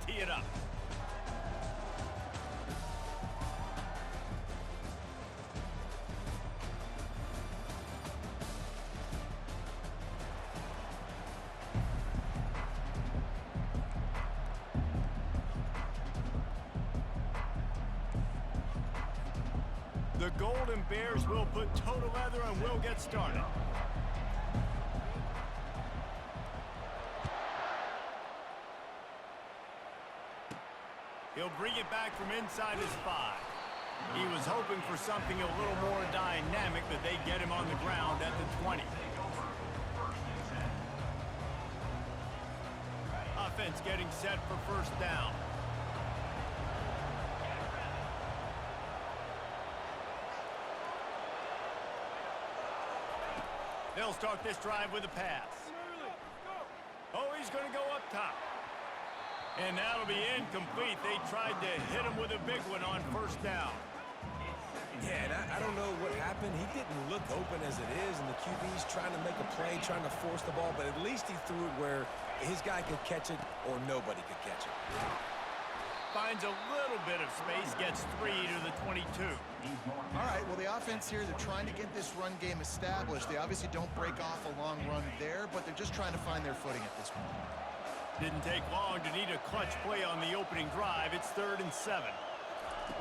tee it up. The Golden Bears will put toe to leather and will get started. He'll bring it back from inside his 5. He was hoping for something a little more dynamic, but they get him on the ground at the 20. Offense getting set for first down. They'll start this drive with a pass. Oh, he's going to go up top. And that'll be incomplete. They tried to hit him with a big one on first down. Yeah, and I don't know what happened. He didn't look open as it is, and the QB's trying to make a play, trying to force the ball, but at least he threw it where his guy could catch it or nobody could catch it. Finds a little bit of space, gets 3 to the 22. All right, well, the offense here, they're trying to get this run game established. They obviously don't break off a long run there, but they're just trying to find their footing at this point. Didn't take long to need a clutch play on the opening drive. It's 3rd and 7.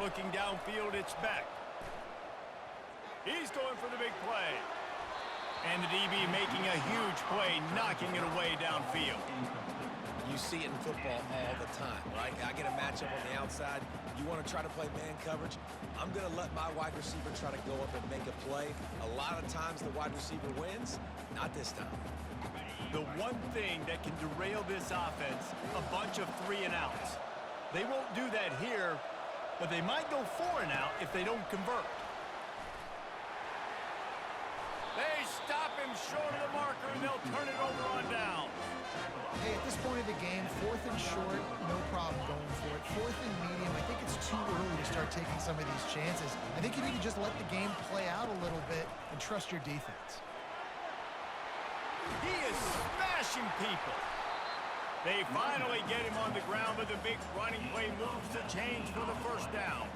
Looking downfield, it's Beck. He's going for the big play. And the DB making a huge play, knocking it away downfield. You see it in football all the time, right? I get a matchup on the outside. You want to try to play man coverage. I'm going to let my wide receiver try to go up and make a play. A lot of times the wide receiver wins. Not this time. The one thing that can derail this offense, a bunch of 3 and outs. They won't do that here, but they might go 4 and out if they don't convert. They stop him short of the marker, and they'll turn it over on down. Hey, at this point of the game, 4th and short, no problem going for it. 4th and medium, I think it's too early to start taking some of these chances. I think you need to just let the game play out a little bit and trust your defense. He is smashing people. They finally get him on the ground, but the big running play moves the chains for the first down.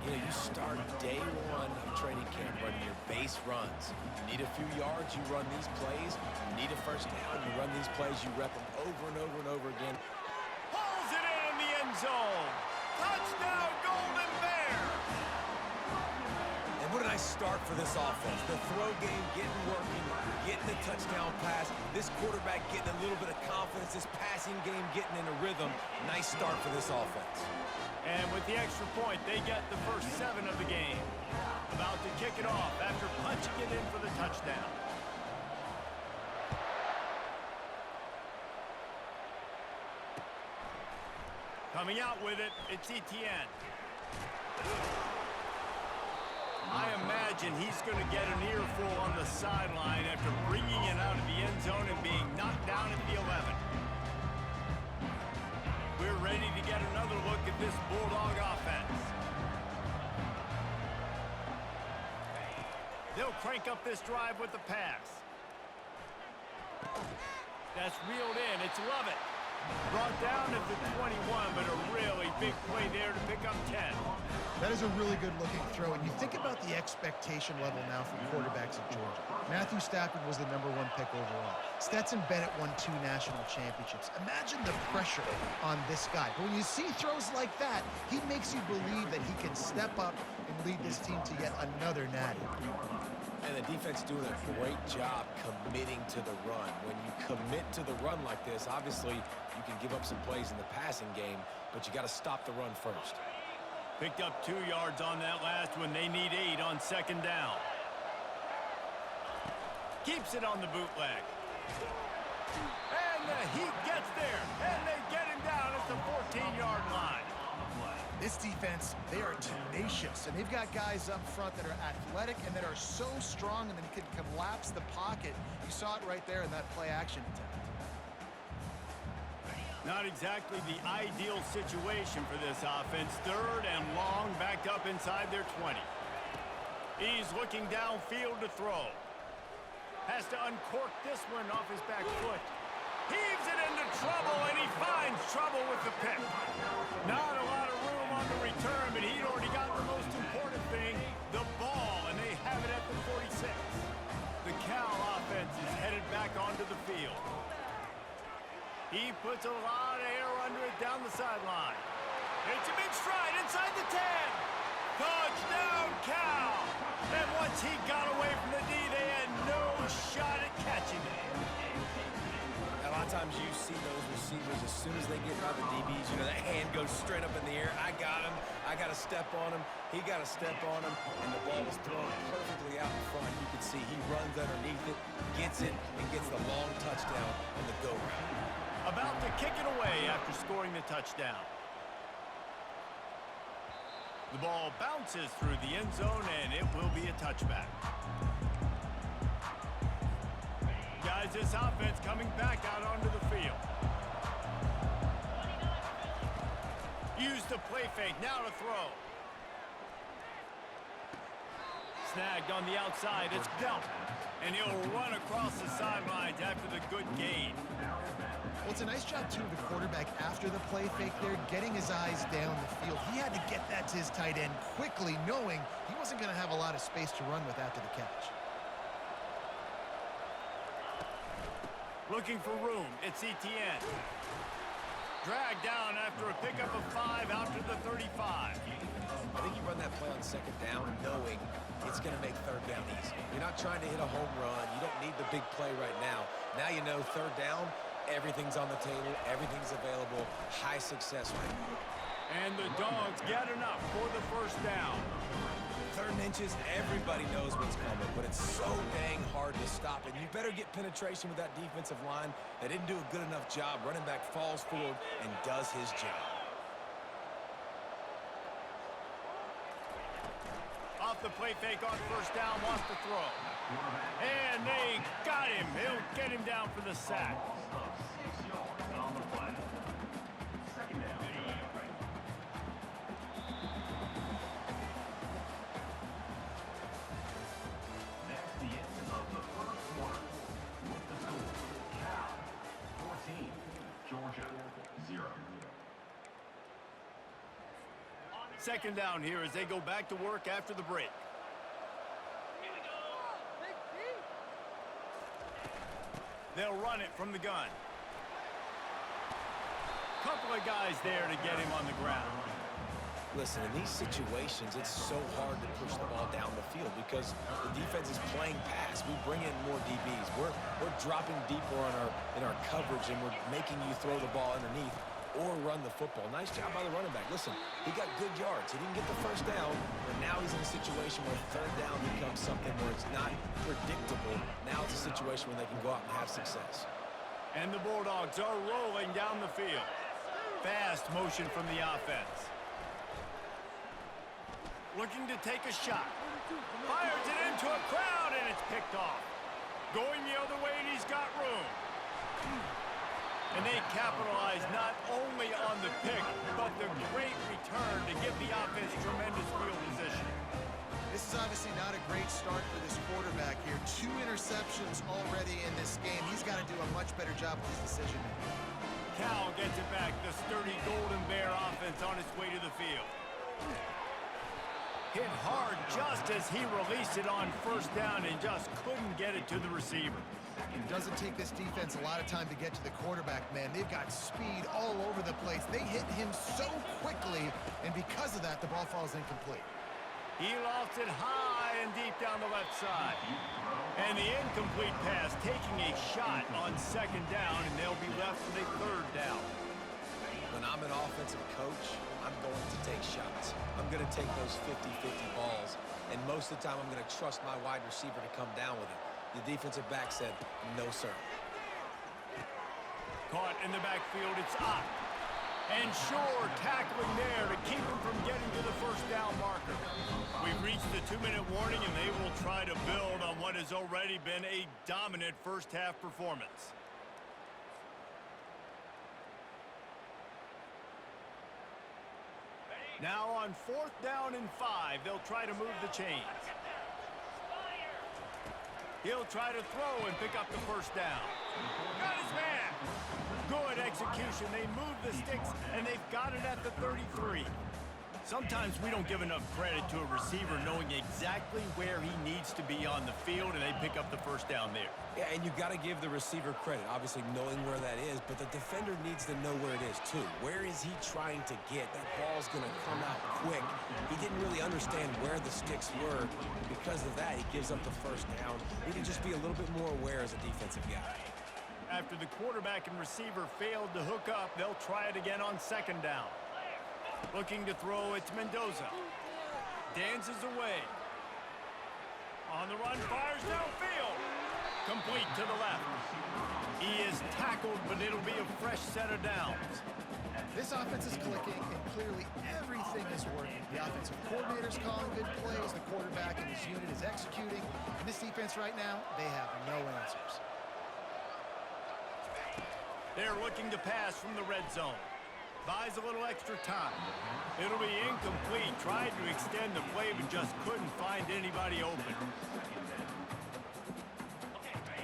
You know, you start day 1 of training camp running your base runs. You need a few yards, you run these plays. You need a first down, you run these plays, you rep them over and over and over again. Pulls it in the end zone. Touchdown, Golden Bears. And what a nice start for this offense. The throw game getting working, getting the touchdown pass. This quarterback getting a little bit of confidence. This passing game getting in a rhythm. Nice start for this offense. And with the extra point, they get the first 7 of the game. About to kick it off after punching it in for the touchdown. Coming out with it, it's Etienne. I imagine he's going to get an earful on the sideline after bringing it out of the end zone and being knocked down at the 11. We're ready to get another look at this Bulldog offense. They'll crank up this drive with the pass. That's reeled in. It's Lovett. Brought down at the 21, but a really big play there to pick up 10. That is a really good-looking throw, and you think about the expectation level now for quarterbacks at Georgia. Matthew Stafford was the #1 pick overall. Stetson Bennett won 2 national championships. Imagine the pressure on this guy. But when you see throws like that, he makes you believe that he can step up and lead this team to yet another natty. And the defense doing a great job committing to the run. When you commit to the run like this, obviously you can give up some plays in the passing game, but you got to stop the run first. Picked up 2 yards on that last one. They need 8 on second down. Keeps it on the bootleg. And the Heat gets there. And they get him down at the 14-yard line. This defense, they are tenacious, and they've got guys up front that are athletic and that are so strong and that can collapse the pocket. You saw it right there in that play-action attempt. Not exactly the ideal situation for this offense. 3rd and long, backed up inside their 20. He's looking downfield to throw. Has to uncork this one off his back foot. Heaves it into trouble, and he finds trouble with the pick. Not a lot of room on the return, but he'd already got the most important thing, the ball, and they have it at the 46. The Cal offense is headed back onto the field. He puts a lot of air under it down the sideline. It's a big stride inside the 10. Touchdown, Cal! And once he got away from the D, they had no shot at catching it. A lot of times you see those receivers, as soon as they get by the DBs, you know, that hand goes straight up in the air. I got him. I got to step on him. He got to step on him. And the ball was thrown perfectly out in front. You can see he runs underneath it, gets it, and gets the long touchdown on the go route. About to kick it away after scoring the touchdown. The ball bounces through the end zone, and it will be a touchback. Guys, this offense coming back out onto the field. Use the play fake, now to throw. Snagged on the outside, it's Delp. And he'll run across the sidelines after the good gain. Well, it's a nice job, too, of the quarterback after the play fake there, getting his eyes down the field. He had to get that to his tight end quickly, knowing he wasn't going to have a lot of space to run with after the catch. Looking for room, it's ETN. Dragged down after a pickup of 5 out to the 35. I think you run that play on second down knowing it's going to make third down easy. You're not trying to hit a home run. You don't need the big play right now. Now you know third down, everything's on the table, everything's available, high success rate. And the Dogs get enough for the first down. 3rd and inches, everybody knows what's coming, but it's so dang hard to stop it. You better get penetration with that defensive line. They didn't do a good enough job. Running back falls forward and does his job. Off the play fake on first down, wants to throw. And they got him. He'll get him down for the sack. Second down here as they go back to work after the break. They'll run it from the gun. Couple of guys there to get him on the ground. Listen, in these situations, it's so hard to push the ball down the field because the defense is playing pass. We bring in more DBs. We're dropping deeper in our coverage, and we're making you throw the ball underneath or run the football. Nice job by the running back. Listen, he got good yards. He didn't get the first down, but now he's in a situation where third down becomes something where it's not predictable. Now it's a situation where they can go out and have success. And the Bulldogs are rolling down the field. Fast motion from the offense. Looking to take a shot. Fires it into a crowd, and it's picked off. Going the other way, and he's got room. And they capitalize not only on the pick, but the great return to give the offense tremendous field position. This is obviously not a great start for this quarterback here. 2 interceptions already in this game. He's got to do a much better job with his decision-making. Cal gets it back. The sturdy Golden Bear offense on its way to the field. Hit hard just as he released it on first down and just couldn't get it to the receiver. It doesn't take this defense a lot of time to get to the quarterback, man. They've got speed all over the place. They hit him so quickly, and because of that, the ball falls incomplete. He lofts it high and deep down the left side. And the incomplete pass taking a shot on second down, and they'll be left with a third down. When I'm an offensive coach, I'm going to take shots. I'm going to take those 50-50 balls, and most of the time I'm going to trust my wide receiver to come down with it. The defensive back said, no, sir. Caught in the backfield, it's Ott. And Shore tackling there to keep him from getting to the first down marker. We've reached the 2-minute warning, and they will try to build on what has already been a dominant first-half performance. Now on 4th down and 5, they'll try to move the chains. He'll try to throw and pick up the first down. Got his man. Good execution. They move the sticks, and they've got it at the 33. Sometimes we don't give enough credit to a receiver knowing exactly where he needs to be on the field, and they pick up the first down there. Yeah, and you got to give the receiver credit, obviously knowing where that is, but the defender needs to know where it is too. Where is he trying to get? That ball's going to come out quick. He didn't really understand where the sticks were. Because of that, he gives up the first down. He can just be a little bit more aware as a defensive guy. After the quarterback and receiver failed to hook up, they'll try it again on second down. Looking to throw, it's Mendoza. Dances away. On the run, fires downfield. Complete to the left. He is tackled, but it'll be a fresh set of downs. This offense is clicking, and clearly everything is working. The offensive coordinator's calling good plays, the quarterback and his unit is executing, and this defense right now, they have no answers. They're looking to pass from the red zone. Buys a little extra time. It'll be incomplete. Tried to extend the play, but just couldn't find anybody open.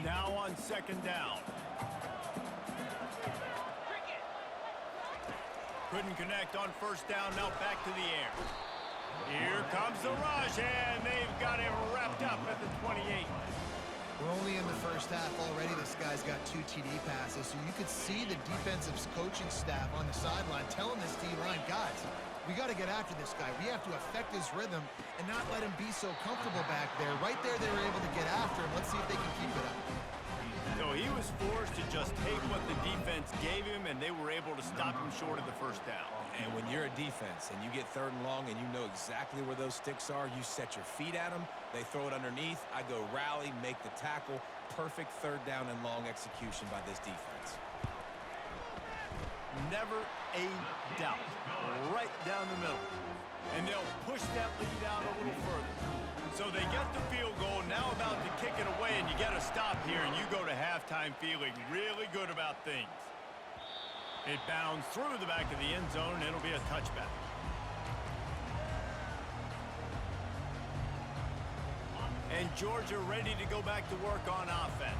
Now on second down. Couldn't connect on first down. Now back to the air. Here comes the rush, and they've got him wrapped up at the 28. We're only in the first half already. This guy's got 2 TD passes, so you could see the defensive coaching staff on the sideline telling this D-line, guys, we got to get after this guy. We have to affect his rhythm and not let him be so comfortable back there. Right there, they were able to get after him. Let's see if they can keep it up. So he was forced to just take what the defense gave him, and they were able to stop him short of the first down. And when you're a defense and you get third and long and you know exactly where those sticks are, you set your feet at them, they throw it underneath, I go rally, make the tackle. Perfect third down and long execution by this defense. Never a doubt. Right down the middle. And they'll push that lead out a little further. So they get the field goal, now about to kick it away, and you got to stop here, and you go to halftime feeling really good about things. It bounds through the back of the end zone, and it'll be a touchback. And Georgia ready to go back to work on offense.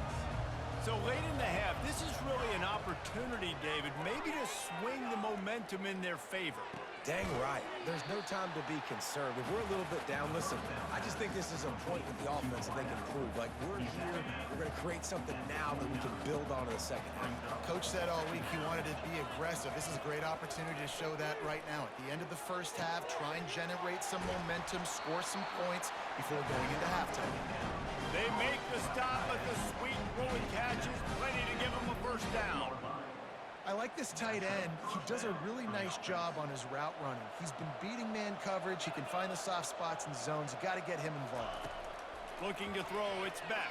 So late in the half, this is really an opportunity, David, maybe to swing the momentum in their favor. Dang right. There's no time to be concerned. If we're a little bit down, listen, I just think this is a point with the offense that they can improve. Like, we're here, we're going to create something now that we can build on in the second half. Coach said all week he wanted to be aggressive. This is a great opportunity to show that right now. At the end of the first half, try and generate some momentum, score some points before going into halftime. They make the stop, but the sweet rolling catch is plenty to give them a first down. I like this tight end. He does a really nice job on his route running. He's been beating man coverage. He can find the soft spots and zones. You got to get him involved. Looking to throw, it's back.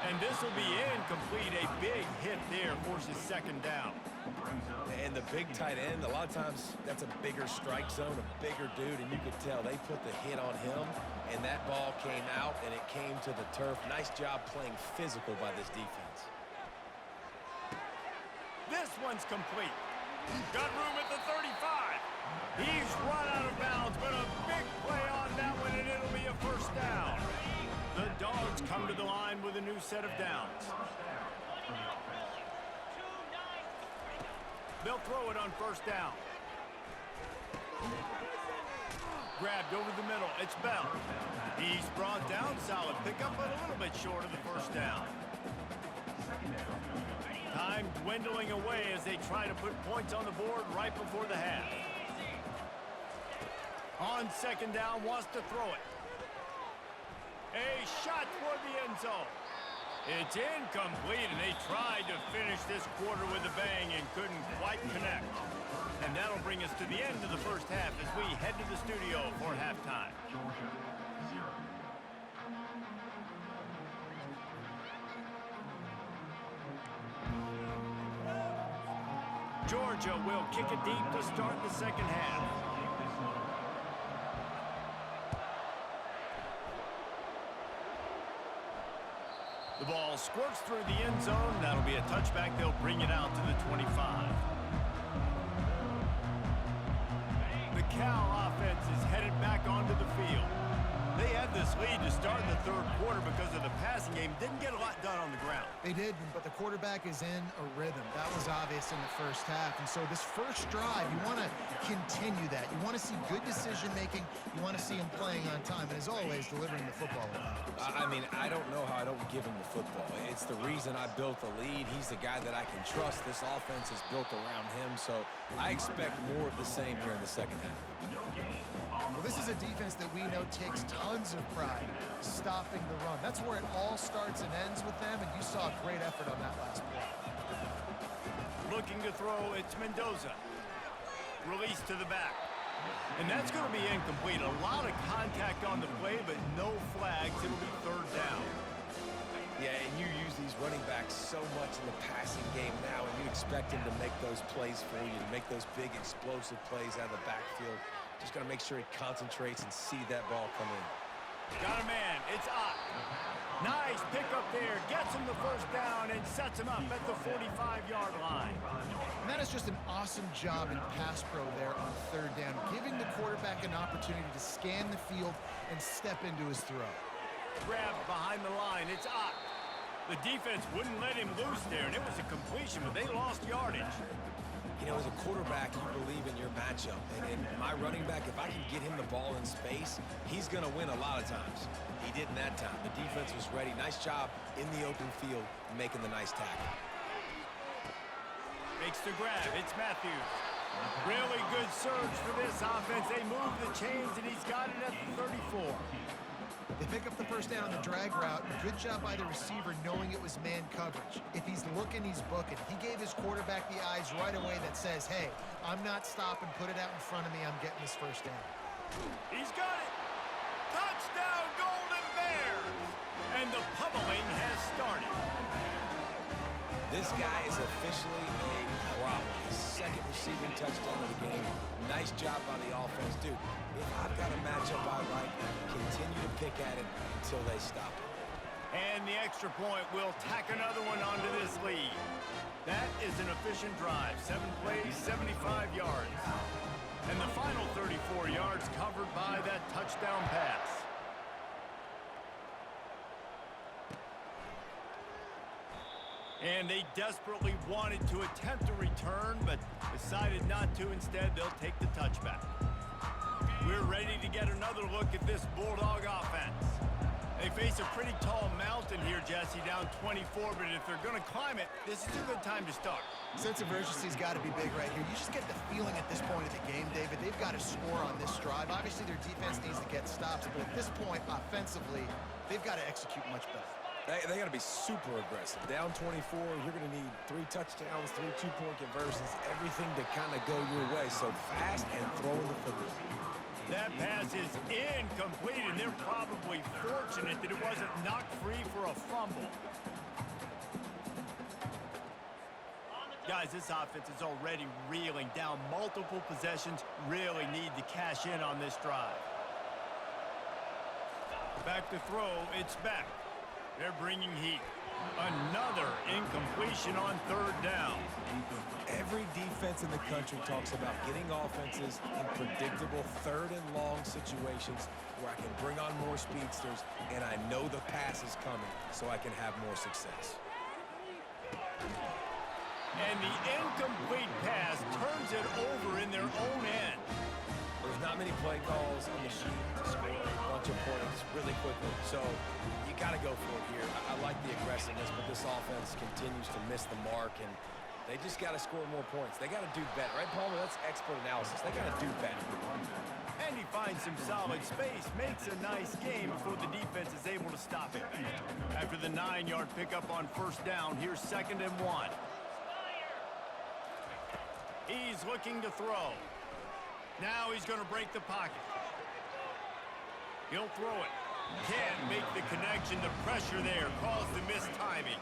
And this will be incomplete. A big hit there forces second down. And the big tight end, a lot of times that's a bigger strike zone, a bigger dude, and you could tell they put the hit on him, and that ball came out, and it came to the turf. Nice job playing physical by this defense. This one's complete. Got room at the 35. He's run out of bounds, but a big play on that one, and it'll be a first down. The Dogs come to the line with a new set of downs. They'll throw it on first down. Grabbed over the middle. It's Bell. He's brought down. Solid pickup, but a little bit short of the first down. Time dwindling away as they try to put points on the board right before the half. On second down, wants to throw it. A shot toward the end zone. It's incomplete, and they tried to finish this quarter with a bang and couldn't quite connect. And that'll bring us to the end of the first half as we head to the studio for halftime. Georgia will kick it deep to start the second half. The ball squirts through the end zone. That'll be a touchback. They'll bring it out to the 25. The Cal offense is headed back onto the field. They had this lead to start in the third quarter because of the passing game. Didn't get a lot done on the ground. They did, but the quarterback is in a rhythm. That was obvious in the first half. And so this first drive, you want to continue that. You want to see good decision-making. You want to see him playing on time. And as always, delivering the football. I mean, I don't know how I don't give him the football. It's the reason I built the lead. He's the guy that I can trust. This offense is built around him. So I expect more of the same here in the second half. Well, this is a defense that we know takes tons of pride stopping the run. That's where it all starts and ends with them, and you saw a great effort on that last play. Looking to throw, it's Mendoza. Release to the back. And that's going to be incomplete. A lot of contact on the play, but no flags. It'll be third down. Yeah, and you use these running backs so much in the passing game now, and you expect him to make those plays for you, to make those big explosive plays out of the backfield. Just got to make sure he concentrates and see that ball come in. Got a man. It's Ott. Nice pick up there. Gets him the first down and sets him up at the 45-yard line. And that is just an awesome job in pass pro there on third down, giving the quarterback an opportunity to scan the field and step into his throw. Grabbed behind the line. It's Ott. The defense wouldn't let him loose there, and it was a completion, but they lost yardage. You know, as a quarterback, you believe in your matchup. And my running back, if I can get him the ball in space, he's going to win a lot of times. He didn't that time. The defense was ready. Nice job in the open field making the nice tackle. Makes the grab. It's Matthews. Really good surge for this offense. They move the chains, and he's got it at the 34. They pick up the first down on the drag route. Good job by the receiver knowing it was man coverage. If he's looking, he's booking. He gave his quarterback the eyes right away that says, hey, I'm not stopping. Put it out in front of me. I'm getting this first down. He's got it. Touchdown, Golden Bears. And the pummeling has started. This guy is officially a problem. His second receiving touchdown of the game. Nice job by the offense. Dude, if I've got a matchup I like, continue to pick at it until they stop it. And the extra point will tack another one onto this lead. That is an efficient drive. 7 plays, 75 yards. And the final 34 yards covered by that touchdown pass. And they desperately wanted to attempt a return, but decided not to. Instead, they'll take the touchback. We're ready to get another look at this Bulldog offense. They face a pretty tall mountain here, Jesse, down 24, but if they're going to climb it, this is a good time to start. Sense of urgency's got to be big right here. You just get the feeling at this point of the game, David, they've got to score on this drive. Obviously, their defense needs to get stops, but at this point, offensively, they've got to execute much better. They got to be super aggressive. Down 24, you're going to need 3 touchdowns, 3 two-point conversions, everything to kind of go your way. So fast and throwing the football. That pass is incomplete, and they're probably fortunate that it wasn't knocked free for a fumble. Guys, this offense is already reeling down multiple possessions. Really need to cash in on this drive. Back to throw, it's back. They're bringing heat. Another incompletion on third down. Every defense in the country talks about getting offenses in predictable third and long situations where I can bring on more speedsters and I know the pass is coming so I can have more success. And the incomplete pass turns it over in their own end. There's not many play calls on the sheet to score a bunch of points really quickly. So you got to go for it here. I like the aggressiveness, but this offense continues to miss the mark, and they just got to score more points. They got to do better. Right, Palmer? That's expert analysis. They got to do better. And he finds some solid space, makes a nice game before the defense is able to stop it. After the 9-yard pickup on first down, here's 2nd and 1. He's looking to throw. Now he's going to break the pocket. He'll throw it. Can't make the connection. The pressure there caused the missed timing.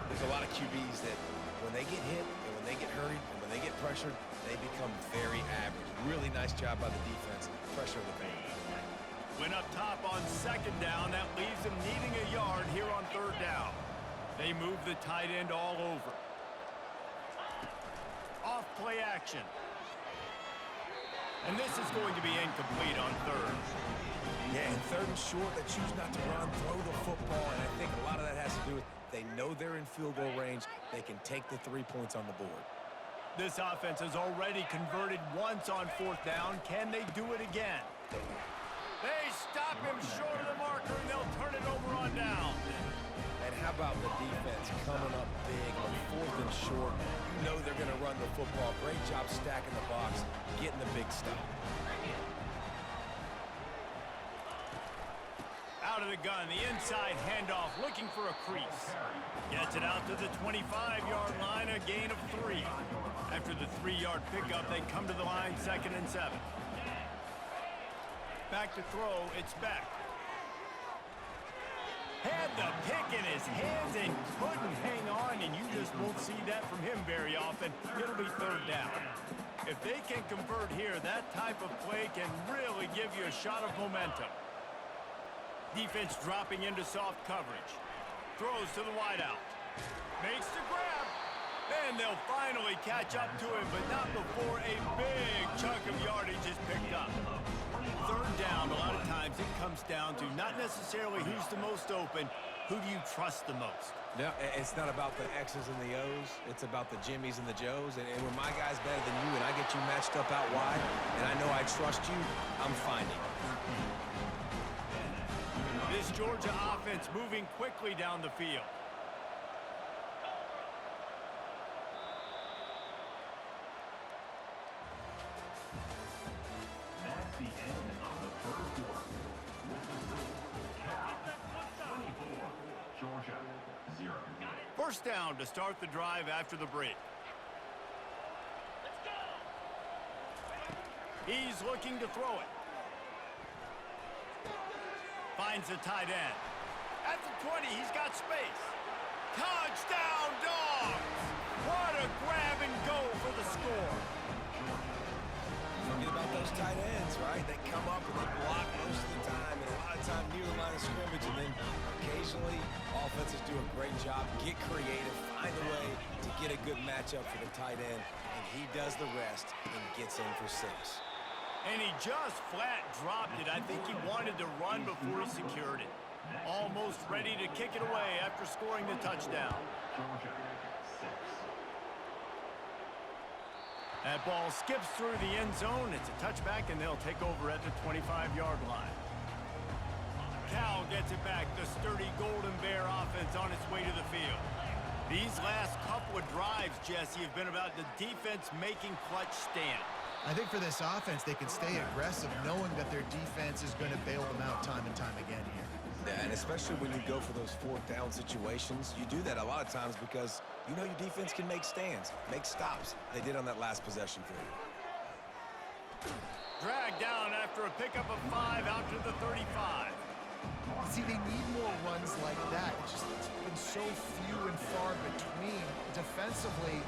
There's a lot of QBs that when they get hit and when they get hurried and when they get pressured, they become very average. Really nice job by the defense. Pressure the paint. Went up top on 2nd down. That leaves them needing a yard here on 3rd down. They move the tight end all over. Off play action. And this is going to be incomplete on third. Yeah, and third and short, they choose not to run, throw the football, and I think a lot of that has to do with they know they're in field goal range. They can take the 3 points on the board. This offense has already converted once on fourth down. Can they do it again? They stop him short of the marker, and they'll turn it over on down. And how about the defense coming up big on fourth and short? You know they're going to run the football. Great job stacking the box, getting the big stop. Out of the gun, the inside handoff, looking for a crease. Gets it out to the 25-yard line, a gain of 3. After the 3-yard pickup, they come to the line, 2nd and 7. Back to throw, it's Beck. Had the pick in his hands and couldn't hang on, and you just won't see that from him very often. It'll be third down. If they can convert here, that type of play can really give you a shot of momentum. Defense dropping into soft coverage. Throws to the wideout. Makes the grab. And they'll finally catch up to him, but not before a big chunk of yardage is picked up. Third down, a lot of times it comes down to not necessarily who's the most open, who do you trust the most? No, it's not about the X's and the O's. It's about the Jimmies and the Joes. And when my guy's better than you and I get you matched up out wide, and I know I trust you, I'm finding it. This Georgia offense moving quickly down the field. That's the end of the first quarter. Cal 24, Georgia 0. First down to start the drive after the break. He's looking to throw it. Finds the tight end. At the 20, he's got space. Touchdown, Dogs! What a grab and go for the score. Forget about those tight ends, right? They come up and they block most of the time, and a lot of time near the line of scrimmage, and then occasionally offenses do a great job, get creative, find a way to get a good matchup for the tight end, and he does the rest and gets in for 6. And he just flat dropped it. I think he wanted to run before he secured it. Almost ready to kick it away after scoring the touchdown. Georgia 6. That ball skips through the end zone. It's a touchback, and they'll take over at the 25-yard line. Cal gets it back. The sturdy Golden Bear offense on its way to the field. These last couple of drives, Jesse, have been about the defense making clutch stand. I think for this offense, they can stay aggressive knowing that their defense is going to bail them out time and time again here. Yeah, and especially when you go for those fourth down situations, you do that a lot of times because you know your defense can make stands, make stops. They did on that last possession for you. Dragged down after a pickup of 5 out to the 35. See, they need more runs like that. It's been so few and far between. Defensively,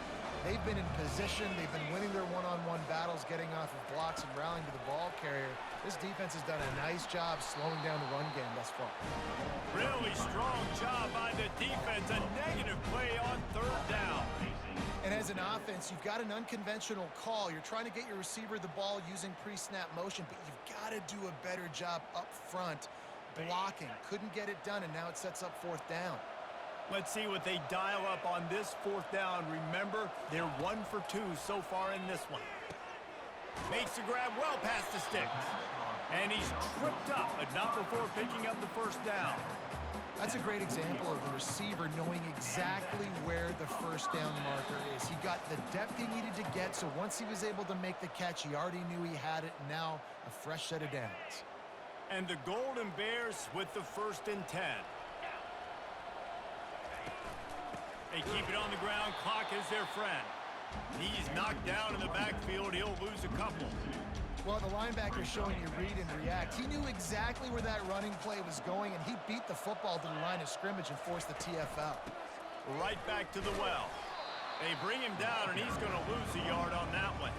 they've been in position. They've been winning their one-on-one battles, getting off of blocks and rallying to the ball carrier. This defense has done a nice job slowing down the run game thus far. Really strong job by the defense. A negative play on third down. And as an offense, you've got an unconventional call. You're trying to get your receiver the ball using pre-snap motion, but you've got to do a better job up front blocking. Couldn't get it done, and now it sets up fourth down. Let's see what they dial up on this fourth down. Remember, they're 1 for 2 so far in this one. Makes the grab well past the sticks. And he's tripped up, but not before picking up the first down. That's a great example of the receiver knowing exactly where the first down marker is. He got the depth he needed to get, so once he was able to make the catch, he already knew he had it, and now a fresh set of downs. And the Golden Bears with the 1st and 10. They keep it on the ground. Clock is their friend. He's knocked down in the backfield. He'll lose a couple. Well, the linebacker's showing you read and react. He knew exactly where that running play was going, and he beat the football to the line of scrimmage and forced the TFL. Right back to the well. They bring him down, and he's going to lose a yard on that one.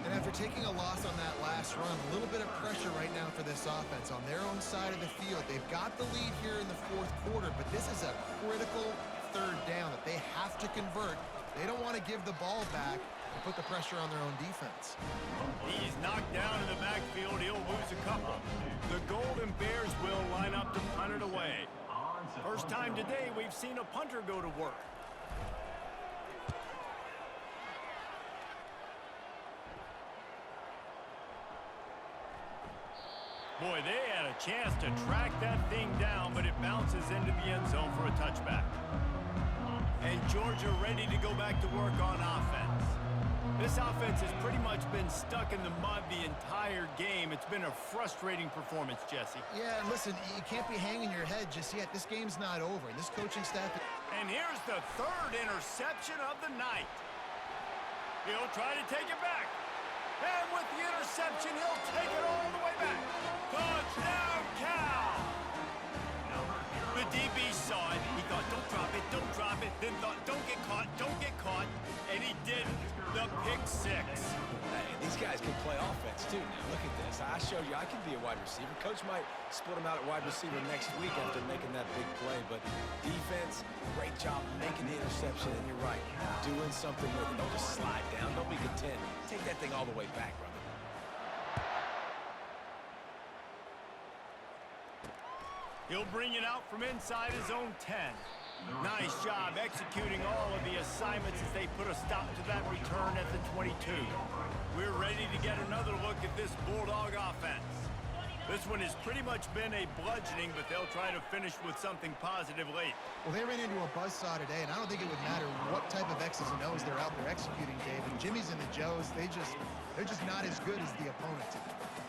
And after taking a loss on that last run, a little bit of pressure right now for this offense on their own side of the field. They've got the lead here in the fourth quarter, but this is a critical third down that they have to convert. They don't want to give the ball back. They put the pressure on their own defense. He's knocked down in the backfield. He'll lose a couple. The Golden Bears will line up to punt it away. First time today we've seen a punter go to work. Boy, they had a chance to track that thing down, but it bounces into the end zone for a touchback. And Georgia ready to go back to work on offense. This offense has pretty much been stuck in the mud the entire game. It's been a frustrating performance, Jesse. Yeah, and listen, you can't be hanging your head just yet. This game's not over. This coaching staff... And here's the third interception of the night. He'll try to take it back. And with the interception, he'll take it all the way back. Touchdown, Cal! The DB saw it. He thought, don't drop it, don't drop it. Then thought, don't get caught, don't get caught. And he didn't. The pick six. Hey, these guys can play offense, too. Now, look at this. I showed you I can be a wide receiver. Coach might split him out at wide receiver next week after making that big play. But defense, great job making the interception. And you're right, doing something with it. Don't just slide down. Don't be content. Take that thing all the way back, brother. He'll bring it out from inside his own 10. Nice job executing all of the assignments as they put a stop to that return at the 22. We're ready to get another look at this Bulldog offense. This one has pretty much been a bludgeoning, but they'll try to finish with something positive late. Well, they ran into a buzzsaw today, and I don't think it would matter what type of X's and O's they're out there executing, Dave. And Jimmy's and the Joes, they're just not as good as the opponent.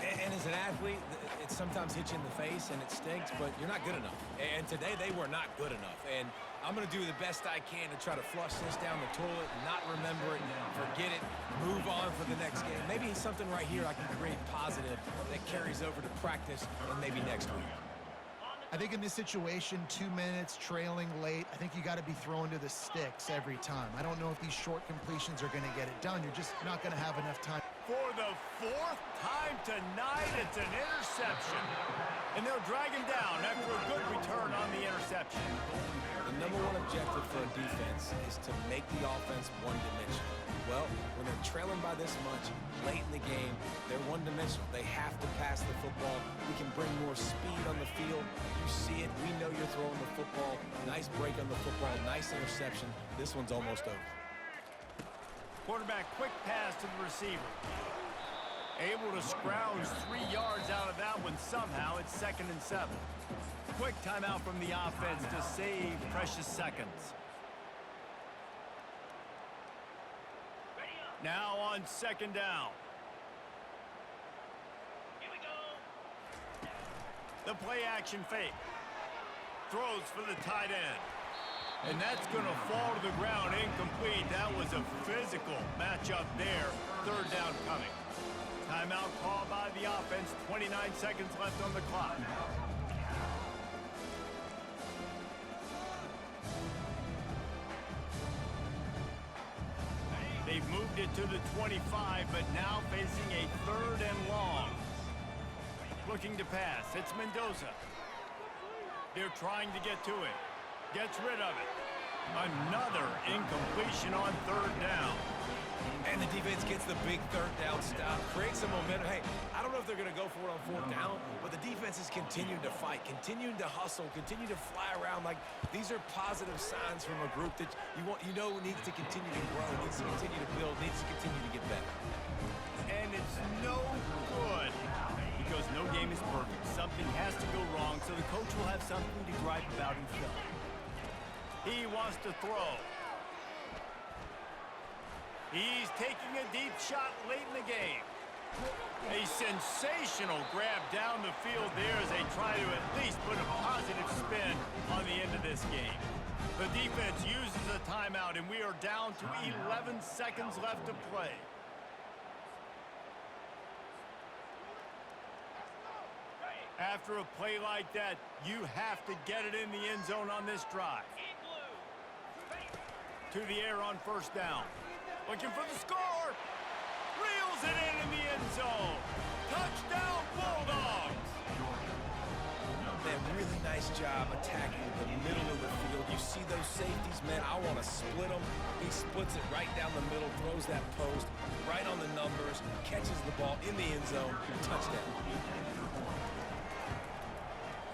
And as an athlete, it sometimes hits you in the face and it stinks, but you're not good enough. And today they were not good enough. And I'm going to do the best I can to try to flush this down the toilet, not remember it, forget it, move on for the next game. Maybe something right here I can create positive that carries over to practice and maybe next week. I think in this situation, 2 minutes, trailing late, I think you got to be throwing to the sticks every time. I don't know if these short completions are going to get it done. You're just not going to have enough time. For the fourth time tonight, it's an interception. And they'll drag him down after a good return on the interception. The number one objective for a defense is to make the offense one-dimensional. Well, when they're trailing by this much, late in the game, they're one-dimensional. They have to pass the football. We can bring more speed on the field. You see it. We know you're throwing the football. Nice break on the football. Nice interception. This one's almost over. Quarterback quick pass to the receiver. Able to scrounge 3 yards out of that one somehow. It's 2nd and 7. Quick timeout from the offense to save precious seconds. Now on 2nd down. Here we go. The play action fake. Throws for the tight end. And that's going to fall to the ground incomplete. That was a physical matchup there. 3rd down coming. Timeout called by the offense. 29 seconds left on the clock. They've moved it to the 25, but now facing a 3rd and long. Looking to pass. It's Mendoza. They're trying to get to it. Gets rid of it. Another incompletion on 3rd down. And the defense gets the big 3rd down stop. Creates some momentum. Hey, I don't know if they're going to go for it on 4th down, but the defense is continuing to fight, continuing to hustle, continue to fly around. Like, these are positive signs from a group that you know needs to continue to grow, needs to continue to build, needs to continue to get better. And it's no good because no game is perfect. Something has to go wrong, so the coach will have something to gripe about in film. He wants to throw. He's taking a deep shot late in the game. A sensational grab down the field there as they try to at least put a positive spin on the end of this game. The defense uses a timeout, and we are down to 11 seconds left to play. After a play like that, you have to get it in the end zone on this drive. To the air on 1st down. Looking for the score. Reels it in the end zone. Touchdown, Bulldogs. Man, really nice job attacking the middle of the field. You see those safeties, man, I want to split them. He splits it right down the middle, throws that post, right on the numbers, catches the ball in the end zone, touchdown.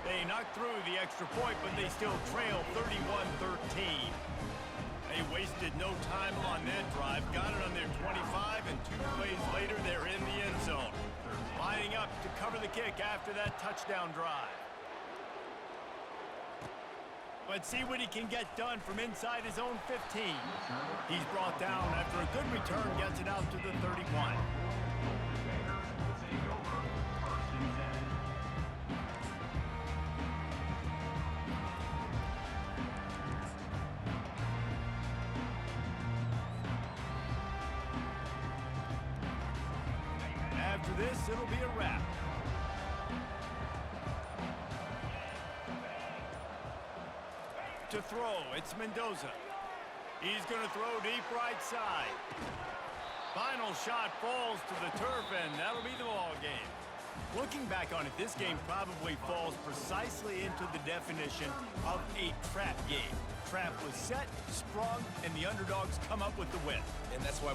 They knocked through the extra point, but they still trail 31-13. They wasted no time on that drive, got it on their 25, and 2 plays later, they're in the end zone. Lining up to cover the kick after that touchdown drive. Let's see what he can get done from inside his own 15. He's brought down after a good return, gets it out to the 31. After this, it'll be a wrap. To throw, it's Mendoza. He's going to throw deep right side. Final shot falls to the turf, and that'll be the ball game. Looking back on it, this game probably falls precisely into the definition of a trap game. Trap was set, sprung, and the underdogs come up with the win. And that's why